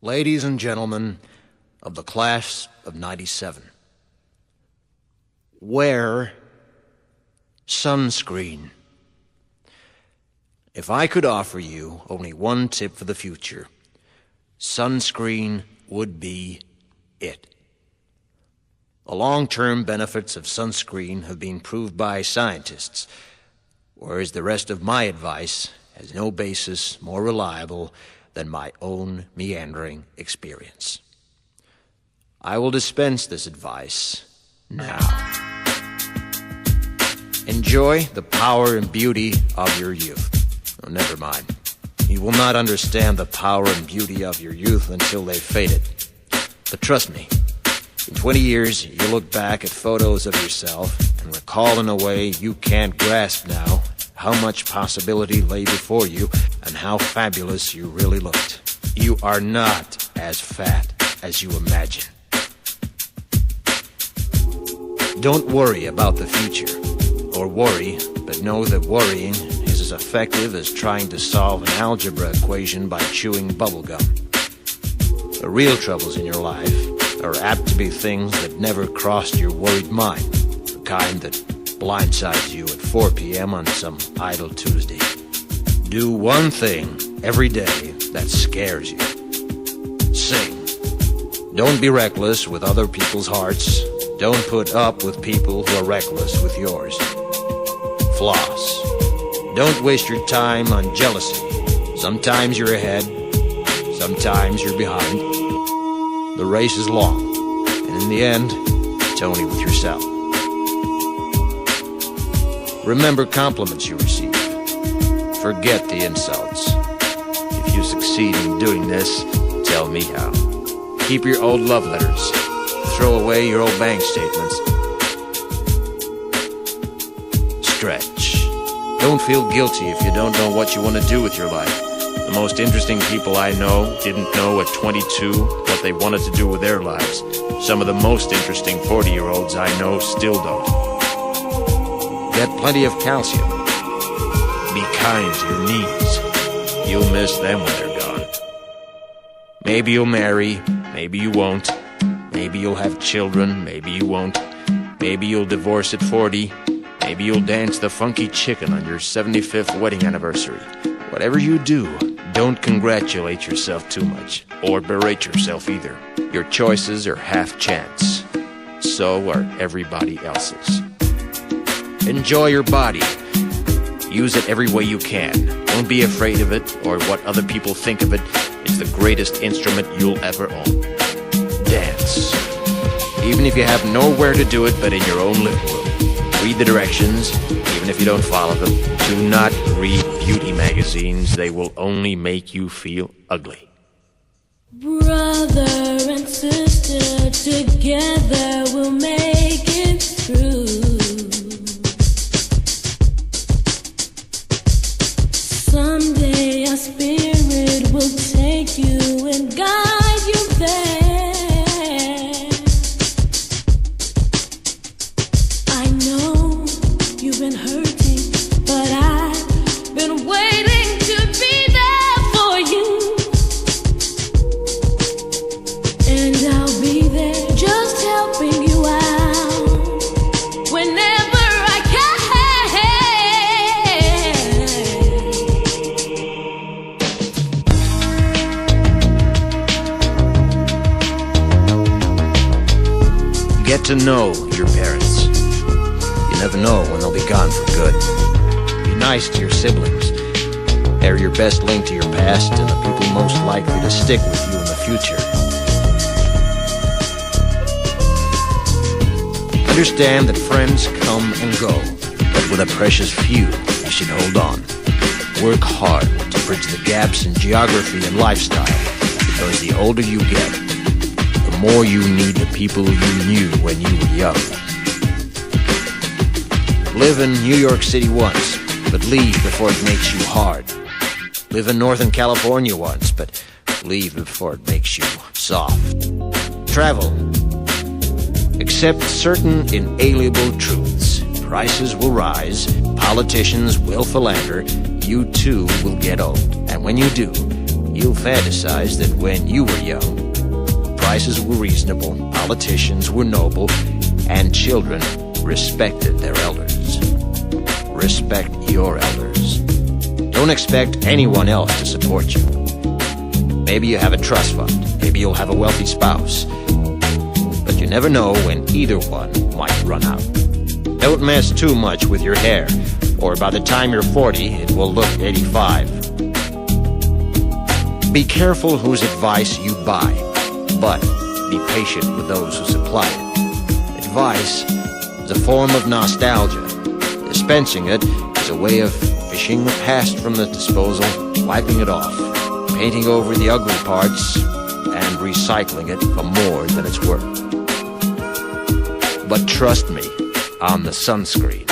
Ladies and gentlemen of the class of '97, wear sunscreen. If I could offer you only one tip for the future, sunscreen would be it. The long-term benefits of sunscreen have been proved by scientists, whereas the rest of my advice has no basis more reliable than my own meandering experience. I will dispense this advice now. Enjoy the power and beauty of your youth. Oh, never mind. You will not understand the power and beauty of your youth until they've faded. But trust me, in 20 years, you'll look back at photos of yourself and recall in a way you can't grasp now how much possibility lay before you and how fabulous you really looked. You are not as fat as you imagine. Don't worry about the future, or worry, but know that worrying is as effective as trying to solve an algebra equation by chewing bubblegum. The real troubles in your life are apt to be things that never crossed your worried mind, the kind that blindsides you at 4 p.m. on some idle Tuesday. Do one thing every day that scares you. Sing. Don't be reckless with other people's hearts. Don't put up with people who are reckless with yours. Floss. Don't waste your time on jealousy. Sometimes you're ahead, sometimes you're behind. The race is long, and in the end, it's only with yourself. Remember compliments you receive. Forget the insults. If you succeed in doing this, tell me how. Keep your old love letters. Throw away your old bank statements. Stretch. Don't feel guilty if you don't know what you want to do with your life. The most interesting people I know didn't know at 22 what they wanted to do with their lives. Some of the most interesting 40-year-olds I know still don't. Get plenty of calcium. Be kind to your knees. You'll miss them when they're gone. Maybe you'll marry, maybe you won't. Maybe you'll have children, maybe you won't. Maybe you'll divorce at 40. Maybe you'll dance the funky chicken on your 75th wedding anniversary. Whatever you do, don't congratulate yourself too much, or berate yourself either. Your choices are half chance. So are everybody else's. Enjoy your body. Use it every way you can. Don't be afraid of it or what other people think of it. It's the greatest instrument you'll ever own. Dance. Even if you have nowhere to do it but in your own living room. Read the directions, even if you don't follow them. Do not read beauty magazines. They will only make you feel ugly. Brother and sister, together we'll make it through. Someday our spirit will take you and guide you there. I know you've been hurting, but I've been waiting to be there for you. And I'll be there just helping you out whenever I can. Get to know your parents. You never know when they'll be gone for good. Be nice to your siblings. They're your best link to your past and the people most likely to stick with you in the future. Understand that friends come and go, but with a precious few, you should hold on. Work hard to bridge the gaps in geography and lifestyle, because the older you get, the more you need the people you knew when you were young. Live in New York City once, but leave before it makes you hard. Live in Northern California once, but leave before it makes you soft. Travel. Accept certain inalienable truths. Prices will rise, politicians will philander, you too will get old. And when you do, you'll fantasize that when you were young, prices were reasonable, politicians were noble, and children respected their elders. Respect your elders. Don't expect anyone else to support you. Maybe you have a trust fund, maybe you'll have a wealthy spouse, but you never know when either one might run out. Don't mess too much with your hair, or by the time you're 40, it will look 85. Be careful whose advice you buy, but be patient with those who supply it. Advice is a form of nostalgia. Dispensing it is a way of fishing the past from the disposal, wiping it off, painting over the ugly parts, and recycling it for more than it's worth. But trust me on the sunscreen.